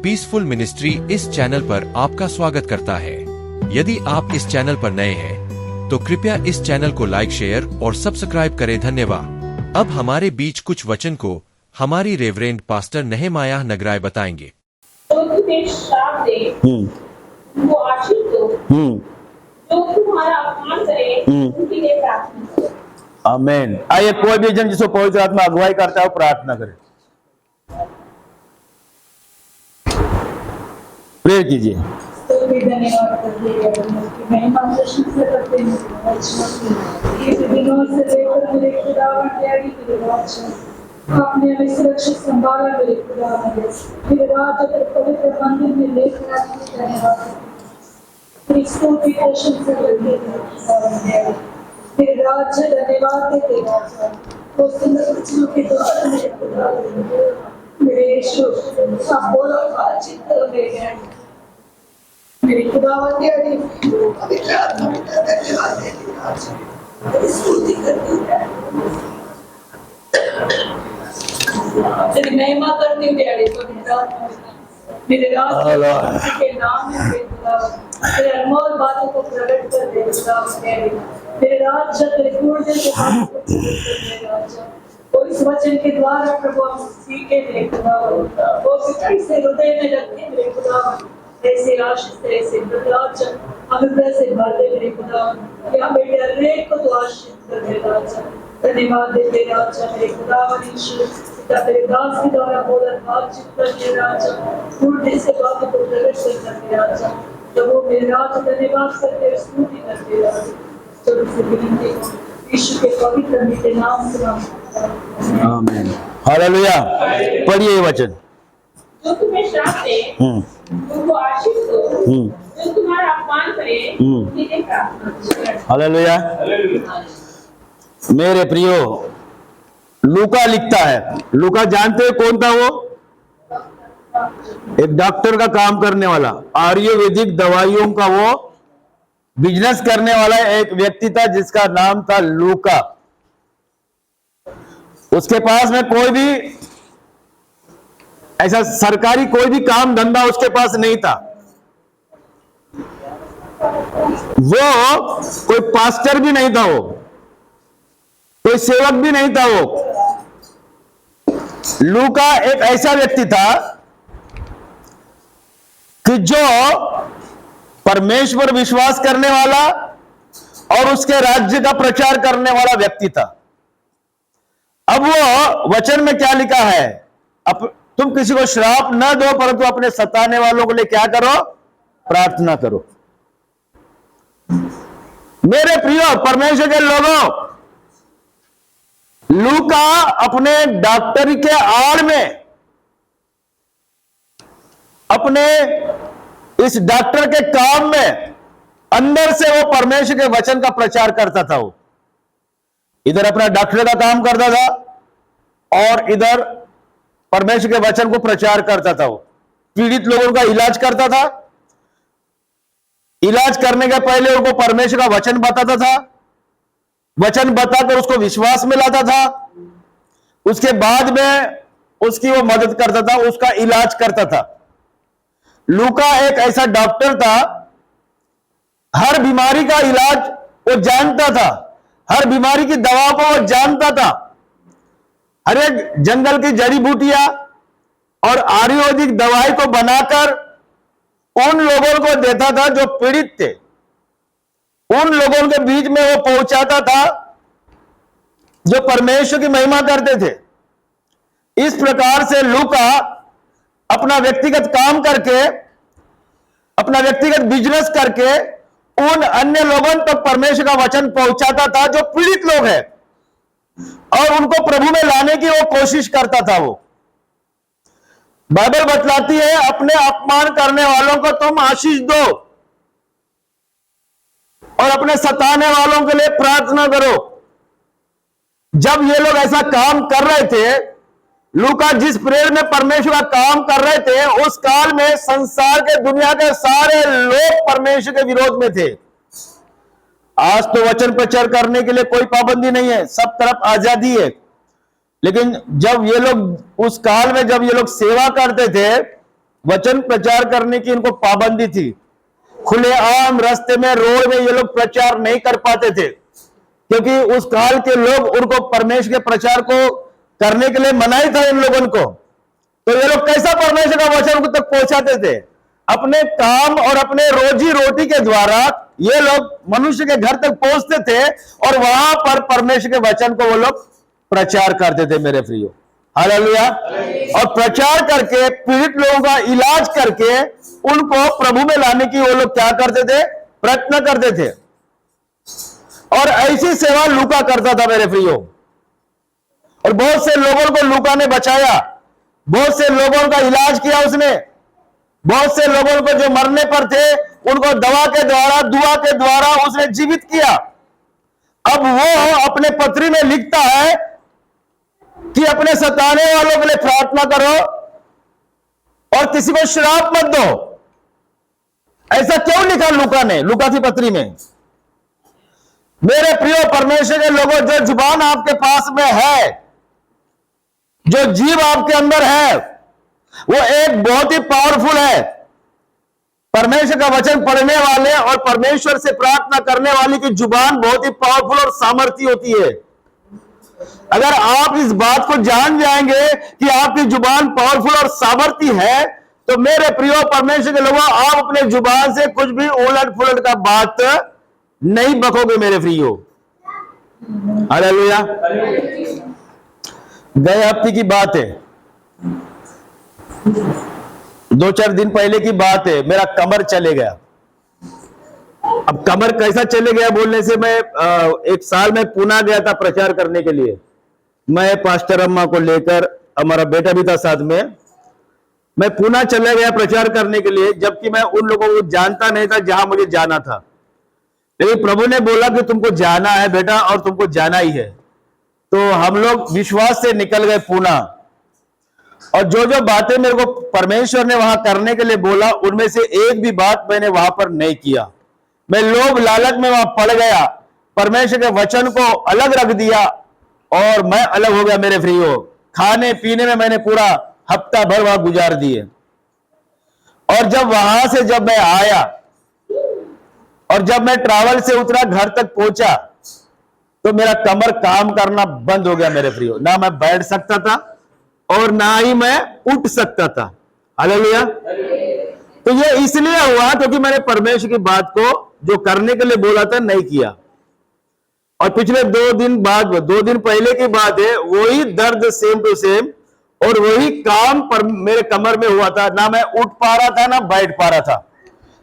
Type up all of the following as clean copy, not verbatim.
Peaceful ministry इस channel पर आपका स्वागत करता है। यदि आप इस चैनल पर नए हैं तो कृपया इस चैनल को लाइक, शेयर और सब्सक्राइब करें। धन्यवाद। अब हमारे बीच कुछ वचन को हमारी रेवरेंड पास्टर नहेमायाह नगराय बताएंगे। तो तुम्हें श्राप दे, वो आशीष दो, जो तुम्हारा अपमान करे, उनके लिए प्रार्थना करो। आमीन। आइए, कोई भी जन जिसको पवित्र आत्मा अगुवाई करता है वो प्रार्थना करे। प्रेयर कीजिए। तो भी धन्यवाद करते हैं कि महिमा प्रशंसा करते हैं। इस दिनों से लेकर मेरे खुदावन त्यागी के बादशाह आपने हमें सुरक्षित संभाला। मेरे खुदावन मेरे राज और पवित्र मंदिर में लेकर आपके धन्यवाद। इसको भी प्रशंसा करते हैं। मेरे राज धन्यवाद देते हैं। वो सुंदर बच्चों के द्वारा मेरे खुदावन मेरे यीशु आप बोलो बातचीत कर रहे हैं। मेरे खुदावन के आगे पवित्र आत्मा में धन्यवाद देते हैं। स्तुति करती है, तेरी महिमा करती हूँ डैडी। मेरे राज के नाम में मेरे खुदावन तेरे अनमोल बातों को प्रकट कर दे खुदावन डैडी। मेरे राज तेरे कूड़े के बातों को प्रकट कर दे राज। और इस वचन के द्वारा प्रभु हम सीखे मेरे खुदावन। वो कैसे हृदय में रखे मेरे खुदावन, ऐसे आशीष ऐसे बदलाव अनुग्रह से भर दे मेरे खुदावन। या बेटे अनेक को तो आशीष कर दे राजा। धन्यवाद देते राजा मेरे खुदावन यीशु। पिता तेरे दास के द्वारा बोला बातचीत कर दे राजा। उल्टे से बातों को प्रकट कर दे राजा। जब वो मेरे राजा धन्यवाद करते स्तुति करते राजा। चलो से विनती यीशु के पवित्र मीठे नाम से आमीन। हालेलुया। पढ़िए ये वचन। जो तुम्हें श्राप दे, उनको आशीष दो, जो तुम्हारा अपमान करे, उनके लिए प्रार्थना करो। हालेलुया। मेरे प्रियो, लूका लिखता है। लूका जानते हो कौन था वो? एक डॉक्टर का काम करने वाला, आयुर्वेदिक दवाइयों का वो बिजनेस करने वाला एक व्यक्ति था जिसका नाम था लूका। उसके पास में कोई भी ऐसा सरकारी कोई भी काम धंधा उसके पास नहीं था। वो कोई पास्टर भी नहीं था, वो कोई सेवक भी नहीं था। वो लूका एक ऐसा व्यक्ति था कि जो परमेश्वर विश्वास करने वाला और उसके राज्य का प्रचार करने वाला व्यक्ति था। अब वो वचन में क्या लिखा है? तुम किसी को श्राप न दो, परंतु अपने सताने वालों के लिए क्या करो? प्रार्थना करो। मेरे प्रियो परमेश्वर के लोगों, लूका अपने डॉक्टरी के आड़ में, अपने इस डॉक्टर के काम में अंदर से वो परमेश्वर के वचन का प्रचार करता था। वो इधर अपना डॉक्टर का काम करता था और इधर परमेश्वर के वचन को प्रचार करता था। वो पीड़ित लोगों का इलाज करता था। इलाज करने के पहले उनको परमेश्वर का वचन बताता था। वचन बताकर उसको विश्वास में लाता था। उसके बाद में उसकी वो मदद करता था, उसका इलाज करता था। लूका एक ऐसा डॉक्टर था, हर बीमारी का इलाज वो जानता था, हर बीमारी की दवा को वो जानता था। हर एक जंगल की जड़ी बूटियां और आयुर्वेदिक दवाई को बनाकर उन लोगों को देता था जो पीड़ित थे। उन लोगों के बीच में वो पहुंचाता था जो परमेश्वर की महिमा करते थे। इस प्रकार से लूका अपना व्यक्तिगत काम करके, अपना व्यक्तिगत बिजनेस करके उन अन्य लोगों तक परमेश्वर का वचन पहुंचाता था जो पीड़ित लोग हैं, और उनको प्रभु में लाने की वो कोशिश करता था। वो बाइबल बतलाती है, अपने अपमान करने वालों को तुम आशीष दो और अपने सताने वालों के लिए प्रार्थना करो। जब ये लोग ऐसा काम कर रहे थे, लूका जिस प्रेयर में परमेश्वर का काम कर रहे थे, उस काल में संसार के दुनिया के सारे लोग परमेश्वर के विरोध में थे। आज तो वचन प्रचार करने के लिए कोई पाबंदी नहीं है, सब तरफ आजादी है। लेकिन जब ये लोग उस काल में जब ये लोग सेवा करते थे, वचन प्रचार करने की इनको पाबंदी थी। खुलेआम रास्ते में, रोड में ये लोग प्रचार नहीं कर पाते थे, क्योंकि उस काल के लोग उनको परमेश्वर के प्रचार को करने के लिए मनाही था इन लोगों को। तो ये लोग कैसा परमेश्वर का वचन उनको तक पहुंचाते थे? अपने काम और अपने रोजी रोटी के द्वारा ये लोग मनुष्य के घर तक पहुंचते थे और वहां पर परमेश्वर के वचन को वो लोग प्रचार करते थे मेरे प्रियो। हालेलुया। और प्रचार करके, पीड़ित लोगों का इलाज करके उनको प्रभु में लाने की वो लोग क्या करते थे? प्रयत्न करते थे। और ऐसी सेवा लूका करता था मेरे प्रियो। और बहुत से लोगों को लूका ने बचाया, बहुत से लोगों का इलाज किया उसने, बहुत से लोगों को जो मरने पर थे उनको दवा के द्वारा, दुआ के द्वारा उसने जीवित किया। अब वो अपने पत्री में लिखता है कि अपने सताने वालों के लिए प्रार्थना करो और किसी को श्राप मत दो। ऐसा क्यों लिखा लूका ने, लूका की पत्री में? मेरे प्रिय परमेश्वर के लोगों, जो जुबान आपके पास में है, जो जीव आपके अंदर है, वो एक बहुत ही पावरफुल है। परमेश्वर का वचन पढ़ने वाले और परमेश्वर से प्रार्थना करने वाले की जुबान बहुत ही पावरफुल और सामर्थी होती है। अगर आप इस बात को जान जाएंगे कि आपकी जुबान पावरफुल और सामर्थी है, तो मेरे प्रिय परमेश्वर के लोगों, आप अपने जुबान से कुछ भी उलट पुलट का बात नहीं बकोगे मेरे प्रियो। हालेलुया। गए हफ्ते की बात है, 2-4 दिन पहले की बात है, मेरा कमर चले गया। अब कमर कैसा चले गया बोलने से, मैं एक साल में पुणे गया था प्रचार करने के लिए। मैं पास्टर अम्मा को लेकर, हमारा बेटा भी था साथ में, मैं पुणे चला गया प्रचार करने के लिए, जबकि मैं उन लोगों को जानता नहीं था जहां मुझे जाना था। लेकिन प्रभु ने बोला कि तुमको जाना है बेटा, और तुमको जाना ही है। तो हम लोग विश्वास से निकल गए पुणे। और जो जो बातें मेरे को परमेश्वर ने वहां करने के लिए बोला, उनमें से एक भी बात मैंने वहां पर नहीं किया। मैं लोभ लालच में वहां पड़ गया, परमेश्वर के वचन को अलग रख दिया और मैं अलग हो गया मेरे प्रियो। खाने पीने में मैंने पूरा हफ्ता भर वहां गुजार दिए। और जब वहां से जब मैं आया और जब मैं ट्रैवल से उतरा, घर तक पहुंचा, तो मेरा कमर काम करना बंद हो गया मेरे प्रियो। ना मैं बैठ सकता था और ना ही मैं उठ सकता था। हालेलुया। तो ये इसलिए हुआ क्योंकि मैंने परमेश्वर की बात को जो करने के लिए बोला था नहीं किया। और पिछले 2 दिन बाद, 2 दिन पहले की बात है, वही दर्द सेम टू सेम और वही काम पर मेरे कमर में हुआ था। ना मैं उठ पा रहा था, ना बैठ पा रहा था।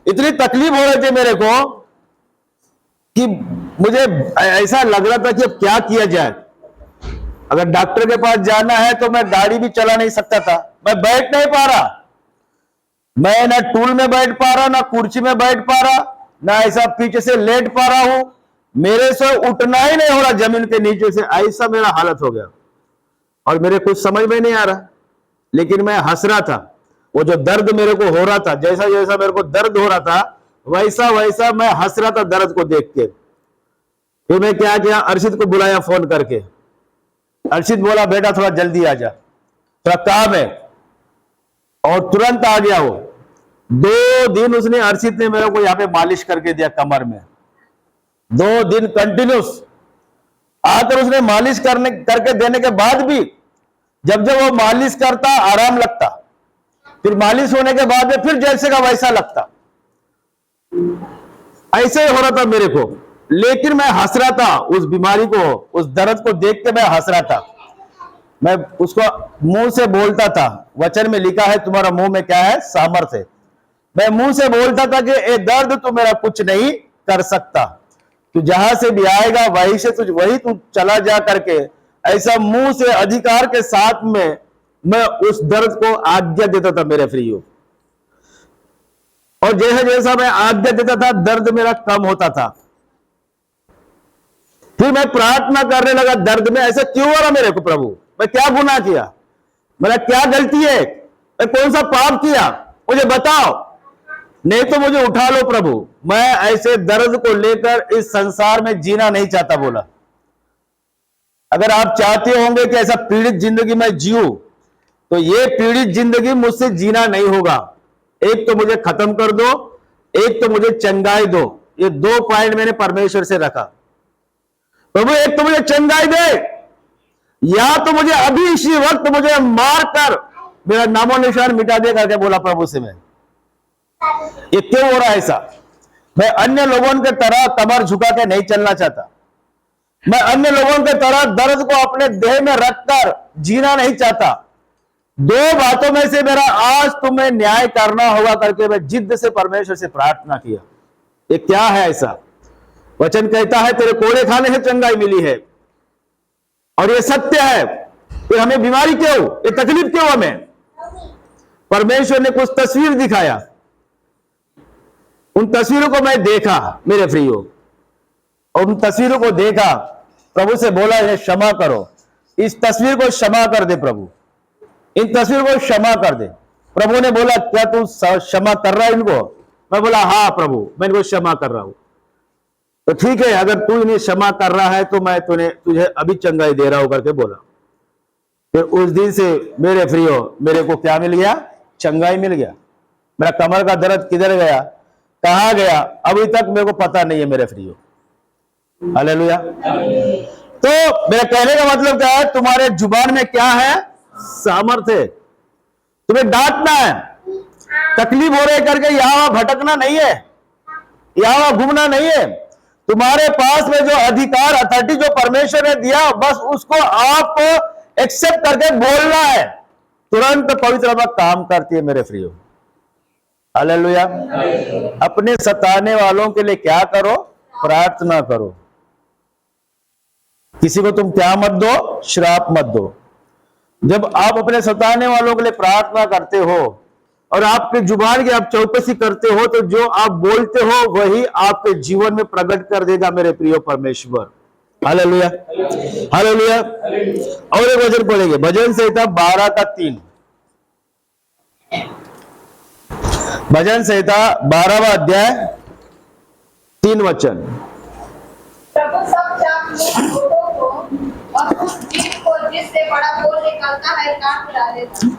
इतनी तकलीफ हो रही थी मेरे को कि मुझे ऐसा लग रहा था कि अब क्या किया जाए। अगर डॉक्टर के पास जाना है तो मैं गाड़ी भी चला नहीं सकता था, मैं बैठ नहीं पा रहा। मैं ना टूल में बैठ पा रहा, ना कुर्सी में बैठ पा रहा, ना ऐसा पीछे से लेट पा रहा हूं। मेरे से उठना ही नहीं हो रहा जमीन के नीचे से, ऐसा मेरा हालत हो गया। और मेरे कुछ समझ में नहीं आ रहा, लेकिन मैं हंस रहा था। वो जो दर्द मेरे को हो रहा था, जैसा जैसा मेरे को दर्द हो रहा था, वैसा वैसा मैं हंस रहा था दर्द को देख के। फिर मैं क्या किया, अर्शित को बुलाया फोन करके। अर्शित बोला, बेटा थोड़ा जल्दी आ जा, थोड़ा काम है। और तुरंत आ गया वो। 2 दिन उसने, अर्शित ने मेरे को यहाँ पे मालिश करके दिया कमर में। 2 दिन कंटिन्यूस आकर उसने मालिश करके देने के बाद भी जब जब वो मालिश करता आराम लगता, फिर मालिश होने के बाद में फिर जैसे का वैसा लगता। ऐसे ही हो रहा था मेरे को, लेकिन मैं हंस रहा था उस बीमारी को, उस दर्द को देख के मैं हंस रहा था। मैं उसको मुंह से बोलता था, वचन में लिखा है तुम्हारा मुंह में क्या है, सामर्थ्य है। मैं मुंह से बोलता था कि ए दर्द तू मेरा कुछ नहीं कर सकता, तू जहां से भी आएगा वहीं से वही तू चला जा करके, ऐसा मुंह से अधिकार के साथ में मैं उस दर्द को आज्ञा देता था मेरे प्रियो। और जैसा जैसा मैं आज्ञा देता था, दर्द मेरा कम होता था। फिर मैं प्रार्थना करने लगा दर्द में, ऐसा क्यों हो रहा मेरे को प्रभु? मैं क्या गुनाह किया, मेरा क्या गलती है, मैं कौन सा पाप किया, मुझे बताओ, नहीं तो मुझे उठा लो प्रभु। मैं ऐसे दर्द को लेकर इस संसार में जीना नहीं चाहता बोला। अगर आप चाहते होंगे कि ऐसा पीड़ित जिंदगी में जीऊं, तो ये पीड़ित जिंदगी मुझसे जीना नहीं होगा। एक तो मुझे खत्म कर दो, एक तो मुझे चंगाई दो। ये 2 पॉइंट मैंने परमेश्वर से रखा। प्रभु एक तो मुझे चंगाई दे, या तो मुझे अभी इसी वक्त मुझे मार कर मेरा नामो निशान मिटा दे करके बोला प्रभु से मैं। ये क्यों हो रहा है ऐसा? मैं अन्य लोगों के तरह कमर झुका के नहीं चलना चाहता। मैं अन्य लोगों के तरह दर्द को अपने देह में रखकर जीना नहीं चाहता। 2 बातों में से मेरा आज तुम्हें न्याय करना होगा करके मैं जिद्द से परमेश्वर से प्रार्थना किया। ये क्या है ऐसा? वचन कहता है तेरे कोड़े खाने से चंगाई मिली है, और ये सत्य है। फिर हमें बीमारी क्यों, ये तकलीफ क्यों हमें? परमेश्वर ने कुछ तस्वीर दिखाया, उन तस्वीरों को मैं देखा मेरे प्रियो, और उन तस्वीरों को देखा, प्रभु से बोला है क्षमा करो, इस तस्वीर को क्षमा कर दे प्रभु, इन तस्वीरों को क्षमा कर दे। प्रभु ने बोला क्या तू क्षमा कर रहा है इनको? मैं बोला हाँ प्रभु, मैं इनको क्षमा कर रहा हूं। तो ठीक है, अगर तू इन्हें क्षमा कर रहा है तो मैं तुझे अभी चंगाई दे रहा हूं करके बोला। फिर उस दिन से मेरे प्रियो मेरे को क्या मिल गया? चंगाई मिल गया। मेरा कमर का दर्द किधर गया, कहां गया, अभी तक मेरे को पता नहीं है मेरे प्रियो। हालेलुया। तो मेरे कहने का मतलब क्या है? तुम्हारे जुबान में क्या है? सामर्थ्य। तुम्हें डांटना है, तकलीफ हो रही करके यहां वहां भटकना नहीं है, यहां वहां घूमना नहीं है। तुम्हारे पास में जो अधिकार अथॉरिटी जो परमेश्वर ने दिया, बस उसको आपको एक्सेप्ट करके बोलना है, तुरंत पवित्र आत्मा काम करती है मेरे प्रियो। हालेलुया। अपने सताने वालों के लिए क्या करो? प्रार्थना करो। किसी को तुम क्या मत दो? श्राप मत दो। जब आप अपने सताने वालों के लिए प्रार्थना करते हो और आपके जुबान की आप चौकसी करते हो, तो जो आप बोलते हो वही आपके जीवन में प्रकट कर देगा मेरे प्रिय परमेश्वर। Hallelujah, hallelujah. और एक वचन पढ़ेंगे, भजन संहिता 12:3। भजन संहिता 12वां अध्याय 3 वचन। प्रभु सब चापलूसों को और उस जीव को जिससे बड़ा बोल निकलता है काट डालेगा।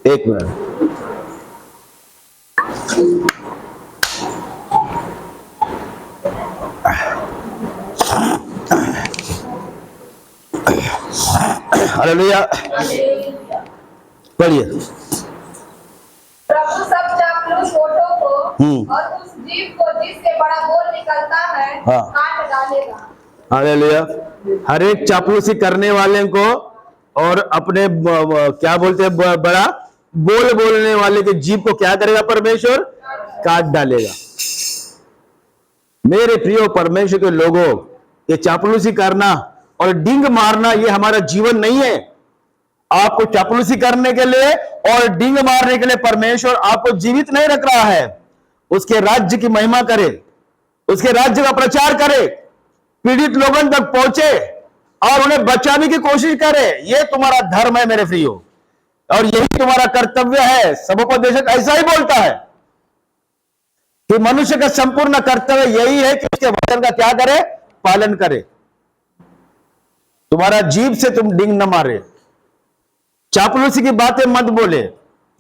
एक मिनट, हालेलुया, पढ़िए। प्रभु सब चापलूस होठों को और उस जीव को जिससे बड़ा बोल निकलता है काट डालेगा। हालेलुया। हर एक चापलूसी करने वाले को और अपने क्या बोलते हैं बड़ा बोल बोलने वाले के जीभ को क्या करेगा परमेश्वर? काट डालेगा। मेरे प्रिय परमेश्वर के लोगों, ये चापलूसी करना और डिंग मारना ये हमारा जीवन नहीं है। आपको चापलूसी करने के लिए और डिंग मारने के लिए परमेश्वर आपको जीवित नहीं रख रहा है। उसके राज्य की महिमा करे, उसके राज्य का प्रचार करे, पीड़ित लोगों तक पहुंचे और उन्हें बचाने की कोशिश करे। यह तुम्हारा धर्म है मेरे प्रियो, और यही तुम्हारा कर्तव्य है। सभोपदेशक ऐसा ही बोलता है कि मनुष्य का संपूर्ण कर्तव्य यही है कि उसके वचन का क्या करे? पालन करे। तुम्हारा जीभ से तुम डिंग न मारे, चापलूसी की बातें मत बोले,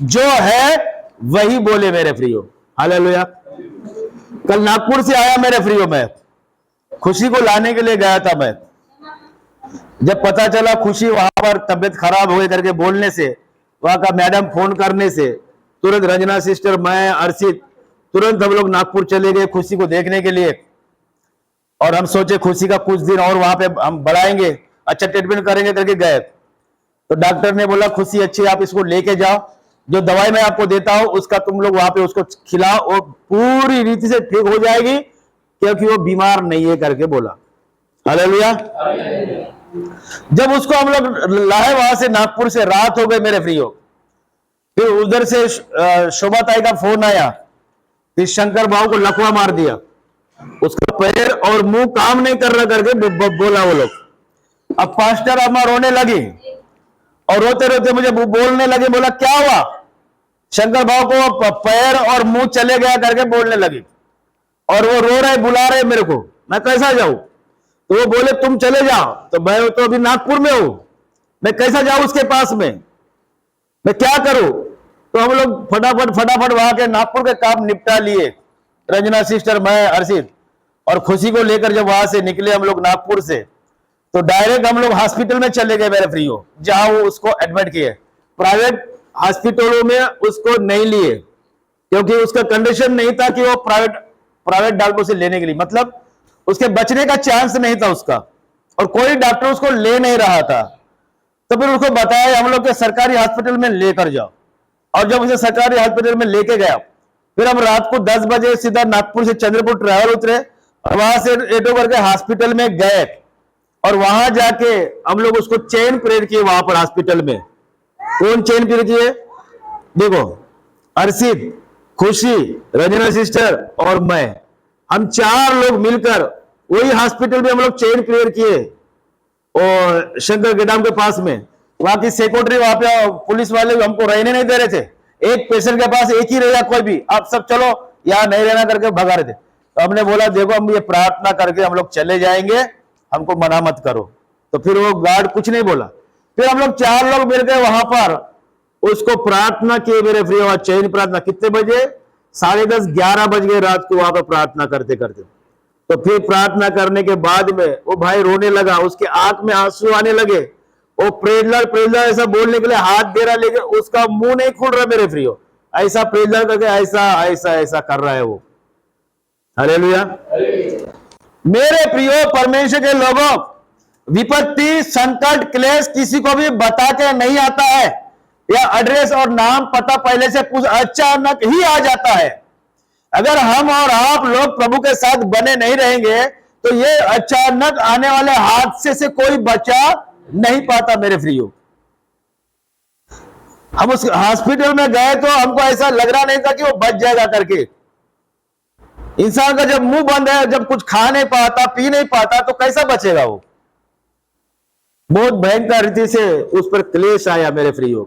जो है वही बोले मेरे प्रियो। हालेलुया। कल नागपुर से आया मेरे प्रियो, मैं खुशी को लाने के लिए गया था। मैं जब पता चला खुशी वहां पर तबियत खराब हो गई करके बोलने से, वहां का मैडम फोन करने से, तुरंत रंजना सिस्टर, मैं, अर्षित, तुरंत हम लोग नागपुर चले गए खुशी को देखने के लिए। और हम सोचे खुशी का कुछ दिन और वहां पे हम बढ़ाएंगे, अच्छा ट्रीटमेंट करेंगे करके गए। तो डॉक्टर ने बोला खुशी अच्छी, आप इसको लेके जाओ, जो दवाई मैं आपको देता हूं उसका तुम लोग वहां पे उसको खिलाओ, और पूरी रीति से ठीक हो जाएगी, क्योंकि वो बीमार नहीं है करके बोला। हालेलुया। जब उसको हम लोग लाए वहां से, नागपुर से, रात हो गई मेरे प्रियो। फिर उधर से शोभा ताई का फोन आया, फिर शंकर भाव को लकवा मार दिया, उसका पैर और मुंह काम नहीं कर रहा करके बोला वो लोग। अब पास्टर अम्मा रोने लगी और रोते रोते मुझे बोलने लगे, बोला क्या हुआ? शंकर भाव को पैर और मुंह चले गया करके बोलने लगी, और वो रो रहे, बुला रहे मेरे को। मैं कैसा जाऊं? तो वो बोले तुम चले जाओ। तो मैं तो अभी नागपुर में हूं, मैं कैसा जाऊं उसके पास में, मैं क्या करूं? तो हम लोग फटाफट वहां के नागपुर के काम निपटा लिए, रंजना सिस्टर, मैं, अर्षित और खुशी को लेकर जब वहां से निकले हम लोग नागपुर से, तो डायरेक्ट हम लोग हॉस्पिटल में चले गए मेरे फ्रीओ, जहां वो उसको एडमिट किए। प्राइवेट हॉस्पिटलों में उसको नहीं लिए क्योंकि उसका कंडीशन नहीं था कि वो प्राइवेट डॉक्टर से लेने के लिए, मतलब उसके बचने का चांस नहीं था उसका, और कोई डॉक्टर उसको ले नहीं रहा था। तो फिर उसको बताया हम लोग के सरकारी हॉस्पिटल में लेकर जाओ, और जब उसे सरकारी हॉस्पिटल में लेके गया, फिर हम रात को 10 बजे सीधा नागपुर से चंद्रपुर ट्रैवल उतरे और वहां से एटो करके हॉस्पिटल में गए, और वहां जाके हम लोग उसको चेन परेड किए वहां पर हॉस्पिटल में। कौन चेन परेड किए? देखो, अर्षित, खुशी, रंजना सिस्टर और मैं, हम 4 लोग मिलकर वही हॉस्पिटल में हम लोग चेन परेड किए, और शंकर गेडाम के पास में। वहां की सेक्रेटरी, वहां पे पुलिस वाले हमको रहने नहीं दे रहे थे, एक पेशेंट के पास एक ही रहेगा कोई भी, आप सब चलो यहाँ नहीं रहना करके भगा रहे थे। तो हमने बोला देखो हम ये प्रार्थना करके हम लोग चले जाएंगे, हमको मना मत करो। तो फिर वो गार्ड कुछ नहीं बोला। फिर हम लोग 4 लोग मिल गए वहां पर, उसको प्रार्थना किए मेरे फ्री, वहां चैन प्रार्थना। कितने बजे? 10:30 11 बज गए रात को वहां पर प्रार्थना करते करते। तो फिर प्रार्थना करने के बाद में वो भाई रोने लगा, उसके आंख में आंसू आने लगे, वो प्रेजलर ऐसा बोलने के लिए हाथ दे रहा, लेकिन उसका मुंह नहीं खुल रहा मेरे फ्रीओ, ऐसा प्रेजलर करके ऐसा ऐसा ऐसा कर रहा है वो। हालेलुया। मेरे प्रियो परमेश्वर के लोगों, विपत्ति, संकट, क्लेश किसी को भी बता के नहीं आता है, या एड्रेस और नाम पता पहले से कुछ अचानक ही आ जाता है। अगर हम और आप लोग प्रभु के साथ बने नहीं रहेंगे तो ये अचानक आने वाले हादसे से कोई बचा नहीं पाता मेरे फ्रीओ। हम उस हॉस्पिटल में गए तो हमको ऐसा लग रहा नहीं था कि वो बच जाएगा करके। इंसान का जब मुंह बंद है, जब कुछ खा नहीं पाता, पी नहीं पाता, तो कैसा बचेगा वो? बहुत भयंकर रीति से उस पर क्लेश आया मेरे फ्रीओ।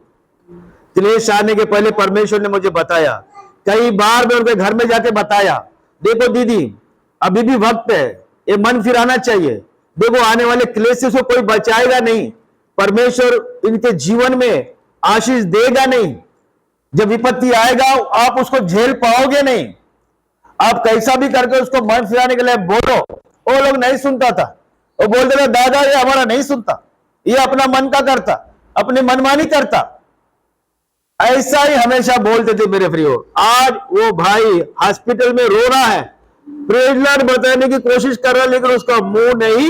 क्लेश आने के पहले परमेश्वर ने मुझे बताया, कई बार मैं उनके घर में जाके बताया, देखो दीदी अभी भी वक्त है, ये मन फिराना चाहिए, देखो आने वाले क्लेश से कोई बचाएगा नहीं, परमेश्वर इनके जीवन में आशीष देगा नहीं। जब विपत्ति आएगा आप उसको झेल पाओगे नहीं, आप कैसा भी करके उसको मन फिराने के लिए बोलो। वो लोग नहीं सुनता था, वो बोलते थे दादा ये हमारा नहीं सुनता, ये अपना मन का करता, अपनी मनमानी करता, ऐसा ही हमेशा बोलते थे मेरे फ्रीओ। आज वो भाई हॉस्पिटल में रो रहा है, प्रेजलर बताने की कोशिश कर रहा है, लेकिन उसका मुंह नहीं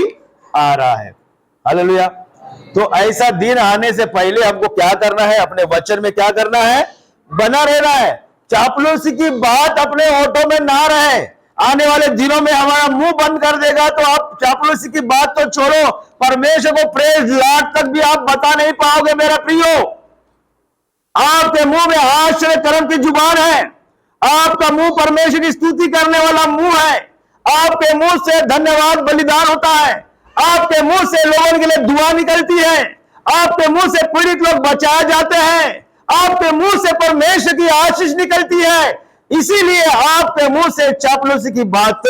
आ रहा है। हालेलुया। तो ऐसा दिन आने से पहले हमको क्या करना है? अपने वचन में क्या करना है? बना रहना है। चापलूसी की बात अपने होठों में ना रहे। आने वाले दिनों में हमारा मुंह बंद कर देगा तो आप चापलूसी की बात तो छोड़ो, परमेश्वर को प्रेज लाट तक भी आप बता नहीं पाओगे मेरा प्रियो। आपके मुंह में आश्चर्य कर्म की जुबान है, आपका मुंह परमेश्वर की स्तुति करने वाला मुंह है, आपके मुंह से धन्यवाद बलिदान होता है, आपके मुंह से लोगों के लिए दुआ निकलती है, आपके मुंह से पीड़ित लोग बचाए जाते हैं, आपके मुंह से परमेश्वर की आशीष निकलती है। इसीलिए आपके मुंह से चापलूसी की बात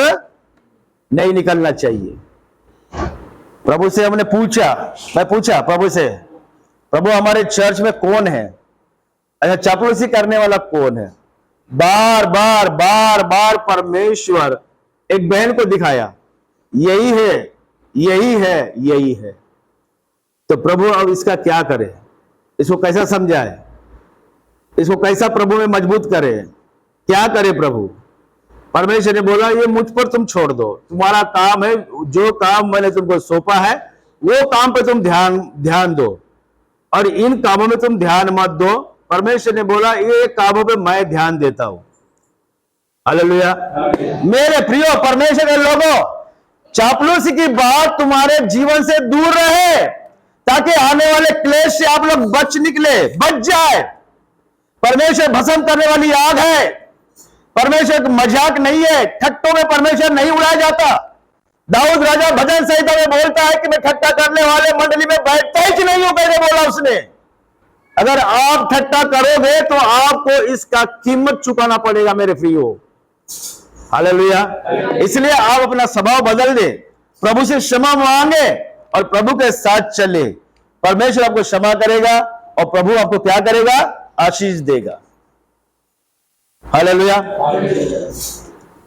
नहीं निकलना चाहिए। प्रभु से हमने पूछा, मैं पूछा प्रभु से, प्रभु हमारे चर्च में कौन है? अच्छा, चापलूसी करने वाला कौन है? बार बार बार बार परमेश्वर एक बहन को दिखाया, यही है, यही है, यही है। तो प्रभु अब इसका क्या करे? इसको कैसा समझाए? इसको कैसा प्रभु में मजबूत करे? क्या करे प्रभु? परमेश्वर ने बोला ये मुझ पर तुम छोड़ दो, तुम्हारा काम है, जो काम मैंने तुमको सौंपा है वो काम पे तुम ध्यान दो, और इन कामों में तुम ध्यान मत दो। परमेश्वर ने बोला ये कामों पे मैं ध्यान देता हूं। हालेलुया। मेरे प्रियो परमेश्वर के लोगों, चापलूसी की बात तुम्हारे जीवन से दूर रहे, ताकि आने वाले क्लेश से आप लोग बच निकले, बच जाए। परमेश्वर भस्म करने वाली आग है, परमेश्वर मजाक नहीं है, ठट्टों में परमेश्वर नहीं उड़ाया जाता। दाऊद राजा भजन संहिता में बोलता है कि मैं ठट्टा करने वाले मंडली में बैठता ही नहीं हूं, कैसे बोला उसने। अगर आप ठट्टा करोगे तो आपको इसका कीमत चुकाना पड़ेगा मेरे प्रियो। हालेलुया। इसलिए आप अपना स्वभाव बदल दे, प्रभु से क्षमा मांगे और प्रभु के साथ चले। परमेश्वर आपको क्षमा करेगा और प्रभु आपको क्या करेगा? आशीष देगा। हालेलुया।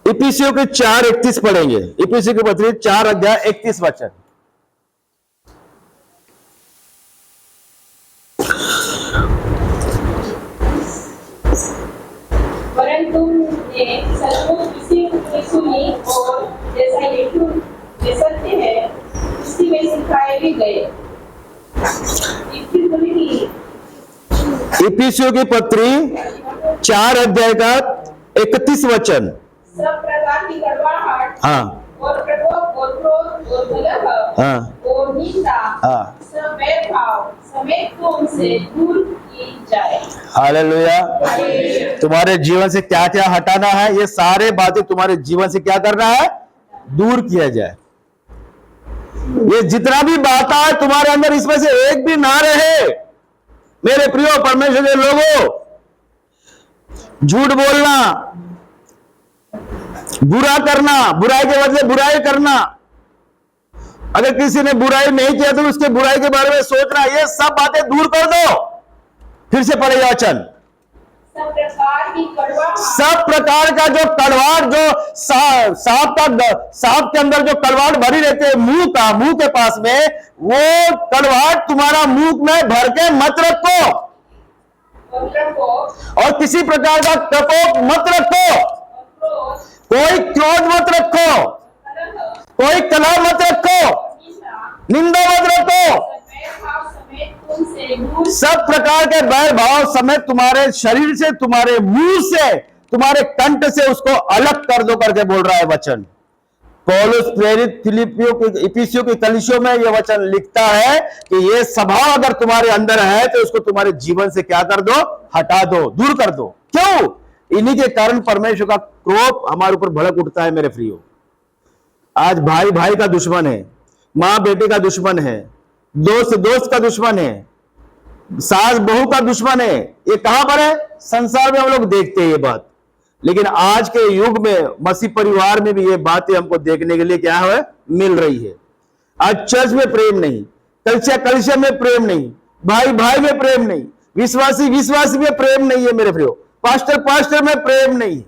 इफिसियों के 4:31 पढ़ेंगे। इफिसियों के पत्री 4 अध्याय 31 वचन। परंतु तुमने सचमुच इसी सुनी और जैसा यीशु में सत्य है उसी में सिखाए भी गए। इफिसियों की पत्री 4 अध्याय का 31 वचन। सब प्रकार की कड़वाहट हाँ और प्रकोप और क्रोध और कलह हाँ और निंदा हाँ, सब वैरभाव समेत तुमसे दूर की जाए। हालेलुया। तुम्हारे जीवन से क्या क्या हटाना है, ये सारे बातें तुम्हारे जीवन से क्या करना है, दूर किया जाए। ये जितना भी बात है तुम्हारे अंदर, इसमें से एक भी ना रहे। मेरे प्रियो परमेश्वर के लोगों, झूठ बोलना, बुरा करना, बुराई के बदले बुराई करना, अगर किसी ने बुराई नहीं किया तो उसके बुराई के बारे में सोचना, ये सब बातें दूर कर दो। फिर से पढ़ेगा वचन। सब प्रकार की कड़वाहट, सब प्रकार का जो कड़वाहट, जो सांप के अंदर जो कड़वाहट भरी रहती है मुंह के पास में, वो कड़वाहट तुम्हारा मुंह में भर के मत रखो। और प्रकोप, और किसी प्रकार का प्रकोप मत रखो, और क्रोध, कोई क्रोध मत रखो, कलह, कोई कलह मत रखो, निंदा, निंदा मत रखो। सब वैरभाव समेत तुमसे दूर। सब प्रकार के बैर भाव समेत तुम्हारे शरीर से, तुम्हारे मुंह से, तुम्हारे कंठ से उसको अलग कर दो करके बोल रहा है वचन। पौलुस प्रेरित फिलिपियों के, इफिसियों की कलीसियों में यह वचन लिखता है कि यह स्वभाव अगर तुम्हारे अंदर है तो उसको तुम्हारे जीवन से क्या कर दो, हटा दो, दूर कर दो। क्यों? इन्हीं के कारण परमेश्वर का क्रोध हमारे ऊपर भड़क उठता है। मेरे प्रियो, आज भाई भाई का दुश्मन है, मां बेटे का दुश्मन है, दोस्त दोस्त का दुश्मन है, सास बहू का दुश्मन है। ये कहां पर है? संसार में हम लोग देखते हैं ये बात, लेकिन आज के युग में मसीह परिवार में भी ये बातें हमको देखने के लिए क्या है, मिल रही है। आज चर्च में प्रेम नहीं, कलिसिया में प्रेम नहीं, भाई भाई में प्रेम नहीं, विश्वासी में प्रेम नहीं है। मेरे प्रियो, पास्टर में प्रेम नहीं।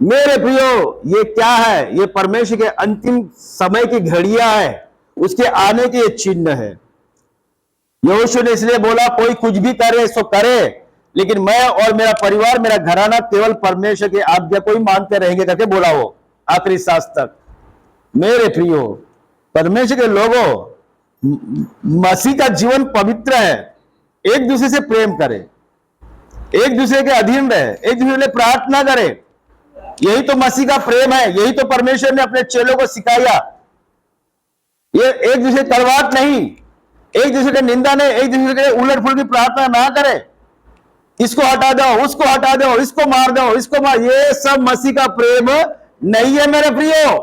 मेरे प्रियो, ये क्या है? ये परमेश्वर के अंतिम समय की घड़ियां है, उसके आने के चिन्ह है। यहोशू ने इसलिए बोला, कोई कुछ भी करे सो करे, लेकिन मैं और मेरा परिवार, मेरा घराना केवल परमेश्वर की आज्ञा को ही मानते रहेंगे करके बोला वो आखिरी सांस तक। मेरे प्रियो, परमेश्वर के लोगों, मसीह का जीवन पवित्र है। एक दूसरे से प्रेम करे, एक दूसरे के अधीन रहे, एक दूसरे के लिए प्रार्थना करे। यही तो मसीह का प्रेम है, यही तो परमेश्वर ने अपने चेलों को सिखाया। ये एक दूसरे कड़वाहट नहीं, एक दूसरे की निंदा नहीं, एक दूसरे के उलट फुलट की प्रार्थना ना करे। इसको हटा दो, उसको हटा दो, इसको मार दो, इसको मार, ये सब मसीह का प्रेम नहीं है। मेरे प्रियो,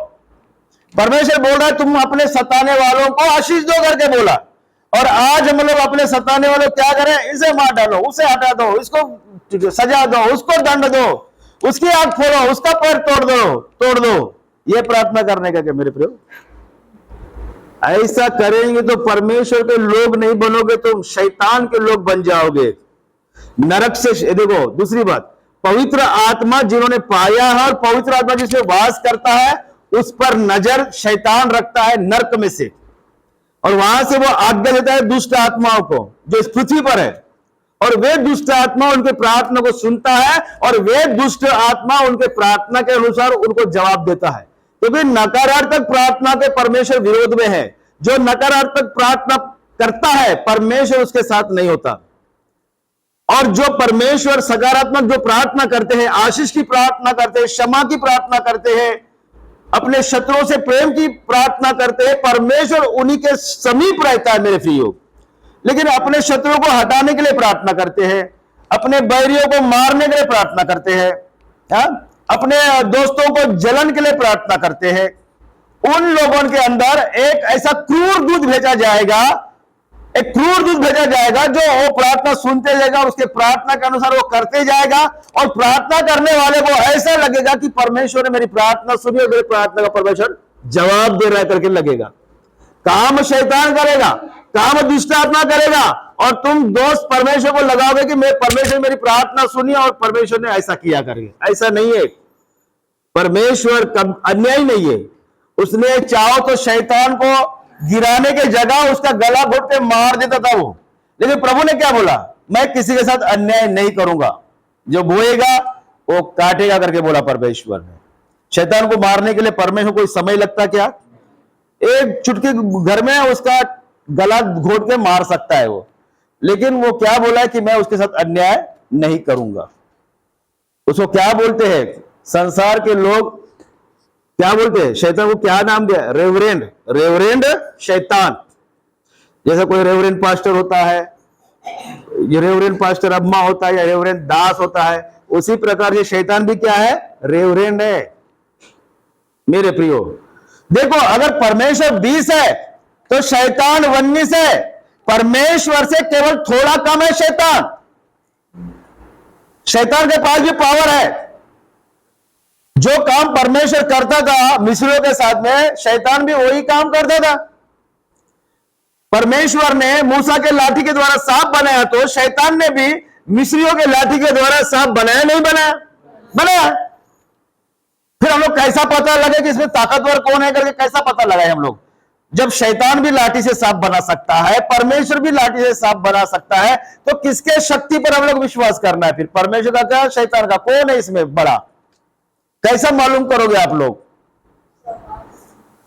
परमेश्वर बोल रहा है तुम अपने सताने वालों को आशीष दो करके बोला। और आज हम लोग अपने सताने वालों क्या करें? इसे मार डालो, उसे हटा दो, इसको सजा दो, उसको दंड दो, उसकी आंख फोड़ो, उसका पैर तोड़ दो। ये प्रार्थना करने का क्या मेरे प्रियो? ऐसा करेंगे तो परमेश्वर के लोग नहीं बनोगे, तुम शैतान के लोग बन जाओगे। नरक से देखो, दूसरी बात, पवित्र आत्मा जिन्होंने पाया है और पवित्र आत्मा जिसमें वास करता है, उस पर नजर शैतान रखता है नरक में से, और वहां से वो आज्ञा देता है दुष्ट आत्माओं को जो इस पृथ्वी पर है, और वे दुष्ट आत्मा उनके प्रार्थना को सुनता है, और वे दुष्ट आत्मा उनके प्रार्थना के अनुसार उनको जवाब देता है। क्योंकि नकारात्मक प्रार्थना के परमेश्वर विरोध में है। जो नकारात्मक प्रार्थना करता है, परमेश्वर उसके साथ नहीं होता। और जो परमेश्वर सकारात्मक जो प्रार्थना करते हैं, आशीष की प्रार्थना करते हैं, क्षमा की प्रार्थना करते हैं, अपने शत्रुओं से प्रेम की प्रार्थना करते हैं, परमेश्वर उन्हीं के समीप रहता है। मेरे प्रियो, लेकिन अपने शत्रुओं को हटाने के लिए प्रार्थना करते हैं, अपने बैरियों को मारने के लिए प्रार्थना करते हैं, अपने दोस्तों को जलन के लिए प्रार्थना करते हैं। उन लोगों के अंदर एक ऐसा क्रूर दूत भेजा जाएगा, एक क्रूर दूत भेजा जाएगा जो वो प्रार्थना सुनते जाएगा, उसके प्रार्थना के अनुसार वो करते जाएगा, और प्रार्थना करने वाले को ऐसा लगेगा कि परमेश्वर ने मेरी प्रार्थना सुनी और मेरी प्रार्थना का परमेश्वर जवाब दे रहा है करके लगेगा। काम शैतान करेगा, काम दुष्ट आत्मा करेगा और तुम दोस्त परमेश्वर को लगाओगे कि मैं परमेश्वर मेरी प्रार्थना सुनी और परमेश्वर ने ऐसा किया करके। ऐसा नहीं है। परमेश्वर कब अन्यायी नहीं है। उसने चाहो तो शैतान को गिराने के जगह उसका गला घोट के मार देता था वो, लेकिन प्रभु ने क्या बोला, मैं किसी के साथ अन्याय नहीं करूंगा, जो बोएगा वो काटेगा करके बोला परमेश्वर ने। शैतान को मारने के लिए परमेश्वर को समय लगता क्या? एक चुटकी घर में उसका गला घोट के मार सकता है वो, लेकिन वो क्या बोला है कि मैं उसके साथ अन्याय नहीं करूंगा। उसको क्या बोलते हैं संसार के लोग, क्या बोलते हैं? शैतान को क्या नाम दिया? रेवरेंड। रेवरेंड शैतान। जैसे कोई रेवरेंड पास्टर होता है, ये रेवरेंड पास्टर अम्मा होता है या रेवरेंड दास होता है, उसी प्रकार से शैतान भी क्या है? रेवरेंड है। मेरे प्रियो देखो, अगर परमेश्वर 20 है तो शैतान 19 है। परमेश्वर से केवल थोड़ा कम है शैतान। शैतान के पास भी पावर है। जो काम परमेश्वर करता था मिस्रियों के साथ में, शैतान भी वही काम करता था। परमेश्वर ने मूसा के लाठी के द्वारा सांप बनाया, तो शैतान ने भी मिस्रियों के लाठी के द्वारा सांप बनाया नहीं बनाया? बनाया। फिर हम लोग कैसा पता लगे कि इसमें ताकतवर कौन है करके कैसा पता लगाए हम लोग? जब शैतान भी लाठी से सांप बना सकता है, परमेश्वर भी लाठी से सांप बना सकता है, तो किसके शक्ति पर हम लोग विश्वास करना है? फिर परमेश्वर का क्या, शैतान का? कौन है इसमें बड़ा? कैसा मालूम करोगे आप लोग?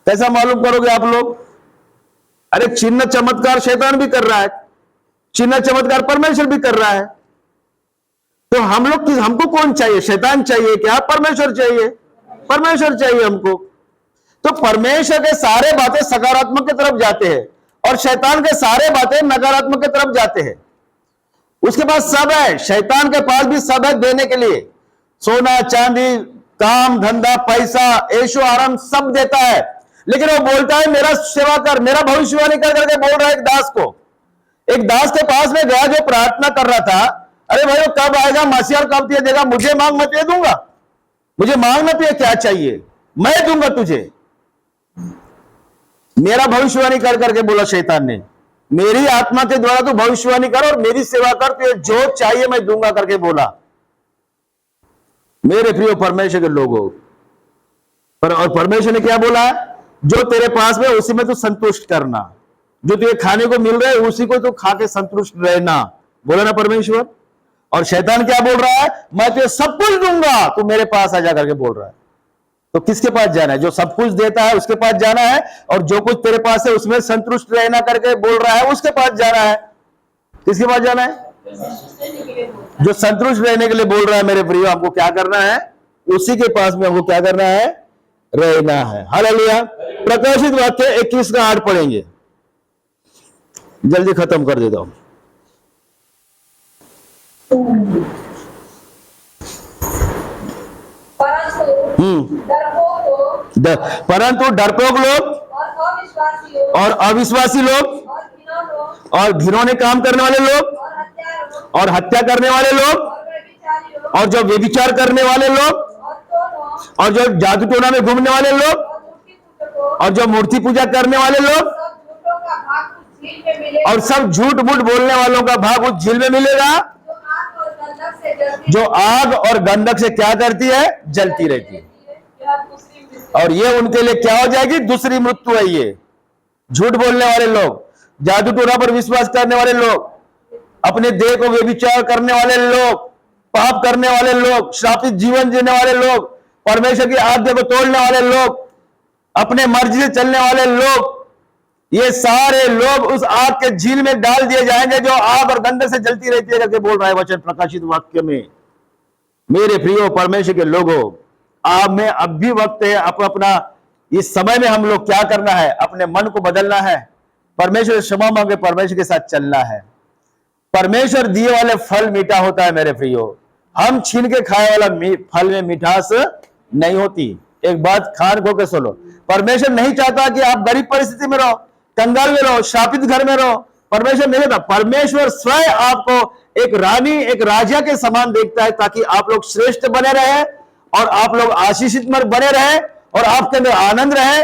कैसा मालूम करोगे आप लोग? अरे चिन्ह चमत्कार शैतान भी कर रहा है, चिन्ह चमत्कार परमेश्वर भी कर रहा है। तो हम लोग हमको कौन चाहिए? शैतान चाहिए क्या? परमेश्वर चाहिए? परमेश्वर चाहिए हमको। तो परमेश्वर के सारे बातें सकारात्मक की तरफ जाते हैं और शैतान के सारे बातें नकारात्मक की तरफ जाते हैं। उसके पास सब है, शैतान के पास भी सब है देने के लिए। सोना चांदी, काम धंधा, पैसा, ऐशो आराम सब देता है, लेकिन वो बोलता है मेरा सेवा कर, मेरा भविष्यवाणी कर करके बोल रहा है एक दास को। एक दास के पास में गया जो प्रार्थना कर रहा था, अरे भाई वो कब आएगा मसीहा, कब तुझे देगा? मुझे मांग मत, दे दूंगा। मुझे मांग मत, क्या चाहिए मैं दूंगा तुझे। मेरा भविष्यवाणी कर करके बोला शैतान ने, मेरी आत्मा के द्वारा तू भविष्यवाणी कर और मेरी सेवा कर, तुझे जो चाहिए मैं दूंगा करके बोला। मेरे प्रिय परमेश्वर के लोगों, और परमेश्वर ने क्या बोला? जो तेरे पास में उसी में तू संतुष्ट करना, जो तुझे खाने को मिल रहा है उसी को तू खा के संतुष्ट रहना, बोला ना परमेश्वर। और शैतान क्या बोल रहा है? मैं तुझे सब कुछ दूंगा, तू मेरे पास आ जा करके बोल रहा है। तो किसके पास जाना है? जो सब कुछ देता है उसके पास जाना है, और जो कुछ तेरे पास है उसमें संतुष्ट रहना करके बोल रहा है उसके पास जाना है। किसके पास जाना है? जो संतुष्ट रहने के लिए बोल रहा है। मेरे प्रिय, हमको क्या करना है? उसी के पास में हमको क्या करना है? रहना है। हालेलुया। प्रकाशित वाक्य 21 का 8 पढ़ेंगे, जल्दी खत्म कर देता हूं। परंतु डरपोक लोग और अविश्वासी लोग और घिनौने काम करने वाले लोग और हत्या करने वाले लोग और जो व्यभिचार करने वाले लोग और जो जादू टोना में घूमने वाले लोग और जो मूर्ति पूजा करने वाले लोग और सब झूठ मूठ बोलने वालों का भाग उस झील में मिलेगा, जो आग और गंधक से क्या करती है? जलती रहती है। और ये उनके लिए क्या हो जाएगी? दूसरी मृत्यु है। ये झूठ बोलने वाले लोग, जादू टोना पर विश्वास करने वाले लोग, अपने देह को व्यभिचार करने वाले लोग, पाप करने वाले लोग, श्रापित जीवन जीने वाले लोग, परमेश्वर की आज्ञा को तोड़ने वाले लोग, अपने मर्जी से चलने वाले लोग, ये सारे लोग उस आग के झील में डाल दिए जाएंगे जो आग और गंधक से जलती रहती है करके बोल रहा है वचन प्रकाशित वाक्य में। मेरे प्रियो परमेश्वर के लोगों, आप में अब भी वक्त है अपना इस समय में हम लोग क्या करना है? अपने मन को बदलना है, परमेश्वर से क्षमा मांगे, परमेश्वर के साथ चलना है। परमेश्वर दिए वाले फल मीठा होता है मेरे प्रियो, हम छीन के खाए वाला फल में मिठास नहीं होती। एक बात खान खो के सुनो, परमेश्वर नहीं चाहता कि आप गरीब परिस्थिति में रहो, कंगाल में रहो, शापित घर में रहो। परमेश्वर नहीं चाहता। परमेश्वर स्वयं आपको एक रानी, एक राजा के समान देखता है, ताकि आप लोग श्रेष्ठ बने रहे और आप लोग आशीषित बने रहे और आपके अंदर आनंद रहे,